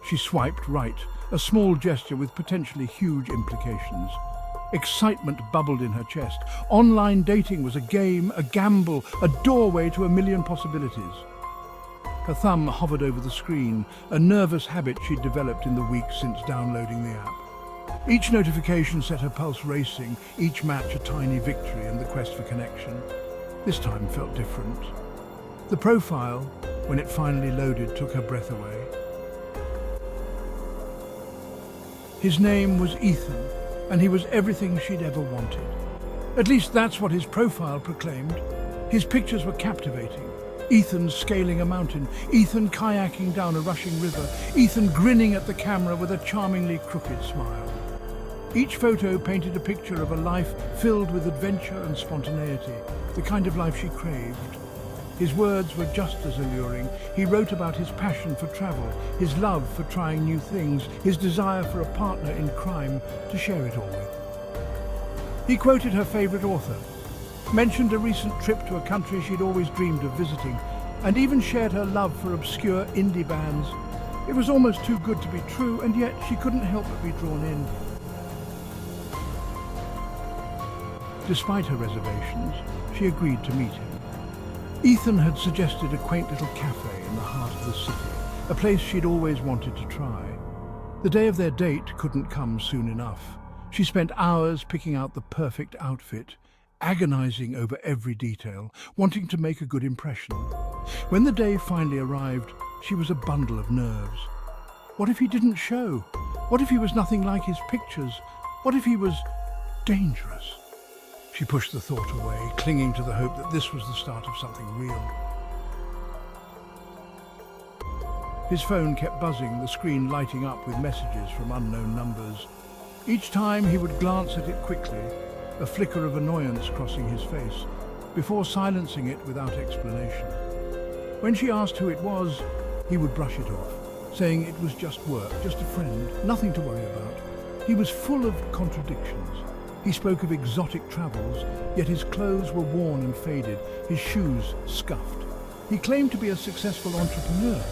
She swiped right, a small gesture with potentially huge implications. Excitement bubbled in her chest. Online dating was a game, a gamble, a doorway to a million possibilities. Her thumb hovered over the screen, a nervous habit she'd developed in the weeks since downloading the app. Each notification set her pulse racing, each match a tiny victory in the quest for connection. This time felt different. The profile, when it finally loaded, took her breath away. His name was Ethan, and he was everything she'd ever wanted. At least that's what his profile proclaimed. His pictures were captivating. Ethan scaling a mountain, Ethan kayaking down a rushing river, Ethan grinning at the camera with a charmingly crooked smile. Each photo painted a picture of a life filled with adventure and spontaneity, the kind of life she craved. His words were just as alluring. He wrote about his passion for travel, his love for trying new things, his desire for a partner in crime to share it all with. He quoted her favorite author, mentioned a recent trip to a country she'd always dreamed of visiting, and even shared her love for obscure indie bands. It was almost too good to be true, and yet she couldn't help but be drawn in. Despite her reservations, she agreed to meet him. Ethan had suggested a quaint little cafe in the heart of the city, a place she'd always wanted to try. The day of their date couldn't come soon enough. She spent hours picking out the perfect outfit, agonizing over every detail, wanting to make a good impression. When the day finally arrived, she was a bundle of nerves. What if he didn't show? What if he was nothing like his pictures? What if he was dangerous? She pushed the thought away, clinging to the hope that this was the start of something real. His phone kept buzzing, the screen lighting up with messages from unknown numbers. Each time he would glance at it quickly, a flicker of annoyance crossing his face, before silencing it without explanation. When she asked who it was, he would brush it off, saying it was just work, just a friend, nothing to worry about. He was full of contradictions. He spoke of exotic travels, yet his clothes were worn and faded, his shoes scuffed. He claimed to be a successful entrepreneur,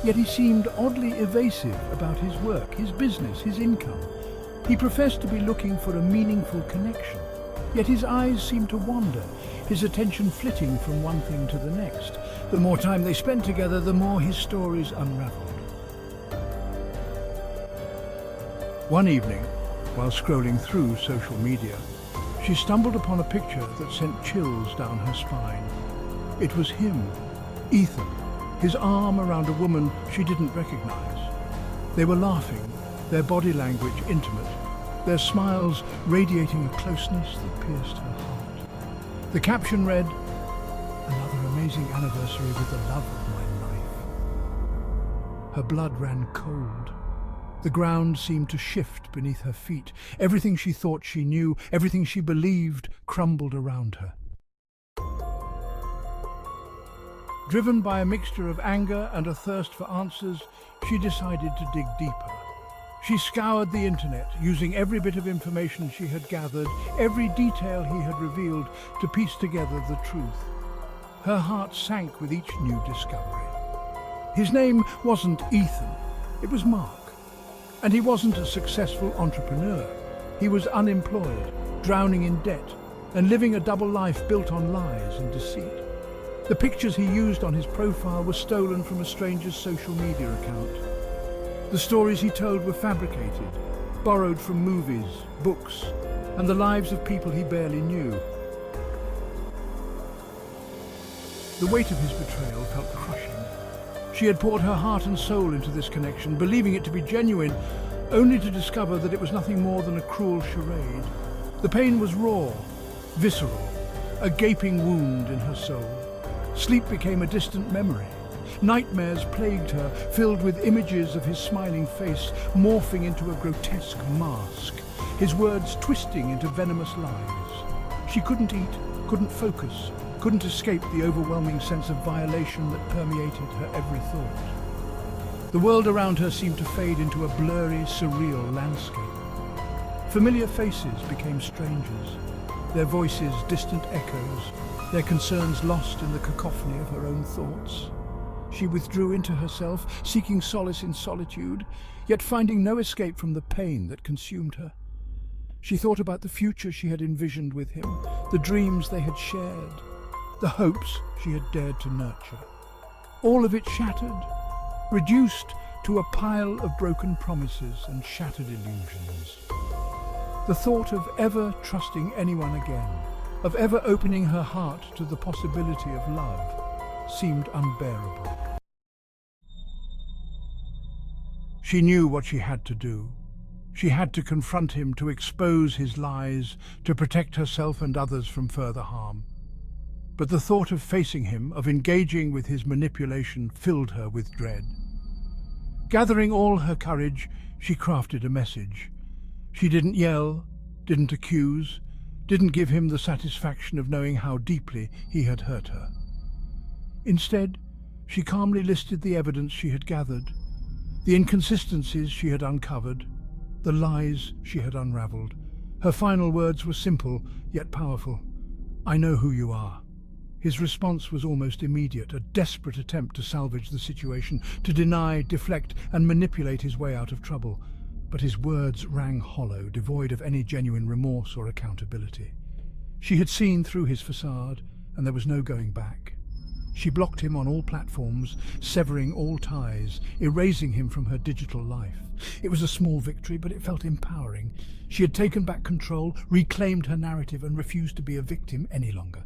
yet he seemed oddly evasive about his work, his business, his income. He professed to be looking for a meaningful connection, yet his eyes seemed to wander, his attention flitting from one thing to the next. The more time they spent together, the more his stories unraveled. One evening, while scrolling through social media, she stumbled upon a picture that sent chills down her spine. It was him, Ethan, his arm around a woman she didn't recognize. They were laughing, their body language intimate, their smiles radiating a closeness that pierced her heart. The caption read, "Another amazing anniversary with the love of my life." Her blood ran cold. The ground seemed to shift beneath her feet. Everything she thought she knew, everything she believed, crumbled around her. Driven by a mixture of anger and a thirst for answers, she decided to dig deeper. She scoured the internet, using every bit of information she had gathered, every detail he had revealed, to piece together the truth. Her heart sank with each new discovery. His name wasn't Ethan, it was Mark. And he wasn't a successful entrepreneur. He was unemployed, drowning in debt, and living a double life built on lies and deceit. The pictures he used on his profile were stolen from a stranger's social media account. The stories he told were fabricated, borrowed from movies, books, and the lives of people he barely knew. The weight of his betrayal felt crushing. She had poured her heart and soul into this connection, believing it to be genuine, only to discover that it was nothing more than a cruel charade. The pain was raw, visceral, a gaping wound in her soul. Sleep became a distant memory. Nightmares plagued her, filled with images of his smiling face, morphing into a grotesque mask, his words twisting into venomous lies. She couldn't eat, couldn't focus, couldn't escape the overwhelming sense of violation that permeated her every thought. The world around her seemed to fade into a blurry, surreal landscape. Familiar faces became strangers, their voices distant echoes, their concerns lost in the cacophony of her own thoughts. She withdrew into herself, seeking solace in solitude, yet finding no escape from the pain that consumed her. She thought about the future she had envisioned with him, the dreams they had shared, the hopes she had dared to nurture. All of it shattered, reduced to a pile of broken promises and shattered illusions. The thought of ever trusting anyone again, of ever opening her heart to the possibility of love, seemed unbearable. She knew what she had to do. She had to confront him, to expose his lies, to protect herself and others from further harm. But the thought of facing him, of engaging with his manipulation, filled her with dread. Gathering all her courage, she crafted a message. She didn't yell, didn't accuse, didn't give him the satisfaction of knowing how deeply he had hurt her. Instead, she calmly listed the evidence she had gathered, the inconsistencies she had uncovered, the lies she had unraveled. Her final words were simple, yet powerful. "I know who you are." His response was almost immediate, a desperate attempt to salvage the situation, to deny, deflect, and manipulate his way out of trouble. But his words rang hollow, devoid of any genuine remorse or accountability. She had seen through his façade, and there was no going back. She blocked him on all platforms, severing all ties, erasing him from her digital life. It was a small victory, but it felt empowering. She had taken back control, reclaimed her narrative, and refused to be a victim any longer.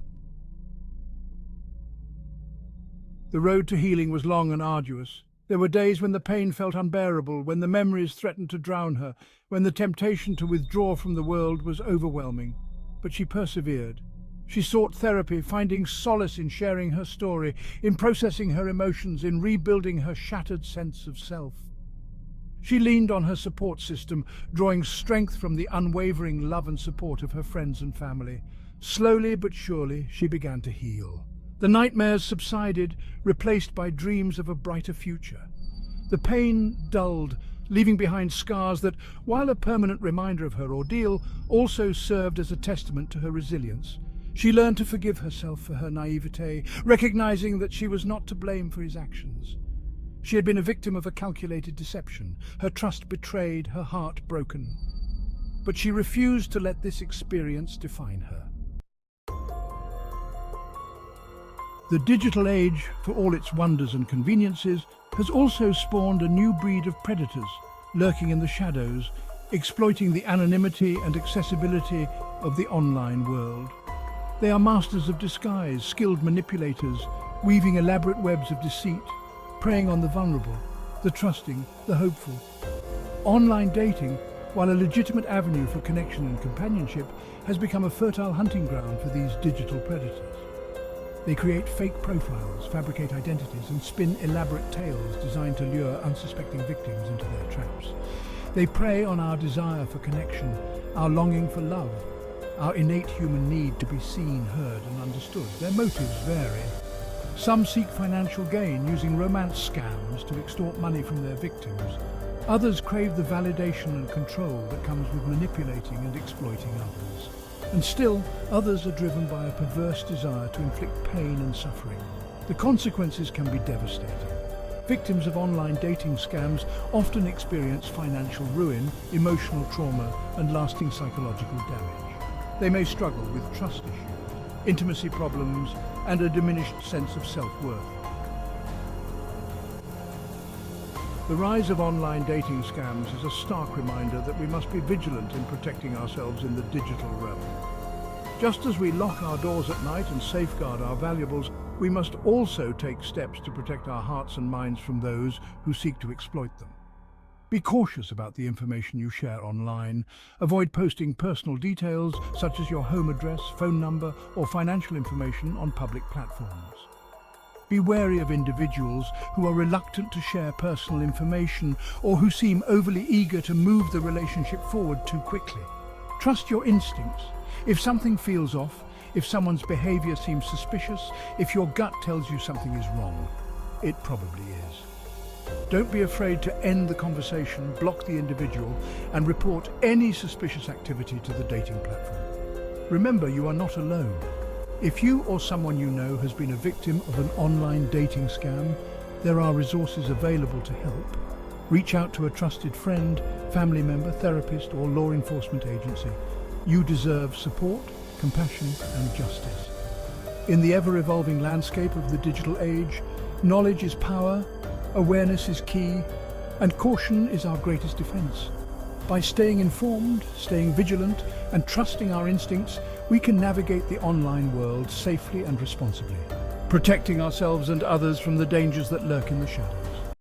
The road to healing was long and arduous. There were days when the pain felt unbearable, when the memories threatened to drown her, when the temptation to withdraw from the world was overwhelming. But she persevered. She sought therapy, finding solace in sharing her story, in processing her emotions, in rebuilding her shattered sense of self. She leaned on her support system, drawing strength from the unwavering love and support of her friends and family. Slowly but surely, she began to heal. The nightmares subsided, replaced by dreams of a brighter future. The pain dulled, leaving behind scars that, while a permanent reminder of her ordeal, also served as a testament to her resilience. She learned to forgive herself for her naivete, recognizing that she was not to blame for his actions. She had been a victim of a calculated deception, her trust betrayed, her heart broken. But she refused to let this experience define her. The digital age, for all its wonders and conveniences, has also spawned a new breed of predators, lurking in the shadows, exploiting the anonymity and accessibility of the online world. They are masters of disguise, skilled manipulators, weaving elaborate webs of deceit, preying on the vulnerable, the trusting, the hopeful. Online dating, while a legitimate avenue for connection and companionship, has become a fertile hunting ground for these digital predators. They create fake profiles, fabricate identities, and spin elaborate tales designed to lure unsuspecting victims into their traps. They prey on our desire for connection, our longing for love, our innate human need to be seen, heard, and understood. Their motives vary. Some seek financial gain using romance scams to extort money from their victims. Others crave the validation and control that comes with manipulating and exploiting others. And still, others are driven by a perverse desire to inflict pain and suffering. The consequences can be devastating. Victims of online dating scams often experience financial ruin, emotional trauma, and lasting psychological damage. They may struggle with trust issues, intimacy problems, and a diminished sense of self-worth. The rise of online dating scams is a stark reminder that we must be vigilant in protecting ourselves in the digital realm. Just as we lock our doors at night and safeguard our valuables, we must also take steps to protect our hearts and minds from those who seek to exploit them. Be cautious about the information you share online. Avoid posting personal details such as your home address, phone number, or financial information on public platforms. Be wary of individuals who are reluctant to share personal information or who seem overly eager to move the relationship forward too quickly. Trust your instincts. If something feels off, if someone's behavior seems suspicious, if your gut tells you something is wrong, it probably is. Don't be afraid to end the conversation, block the individual, and report any suspicious activity to the dating platform. Remember, you are not alone. If you or someone you know has been a victim of an online dating scam, there are resources available to help. Reach out to a trusted friend, family member, therapist, or law enforcement agency. You deserve support, compassion, and justice. In the ever-evolving landscape of the digital age, knowledge is power, awareness is key, and caution is our greatest defense. By staying informed, staying vigilant, and trusting our instincts, we can navigate the online world safely and responsibly, protecting ourselves and others from the dangers that lurk in the shadows.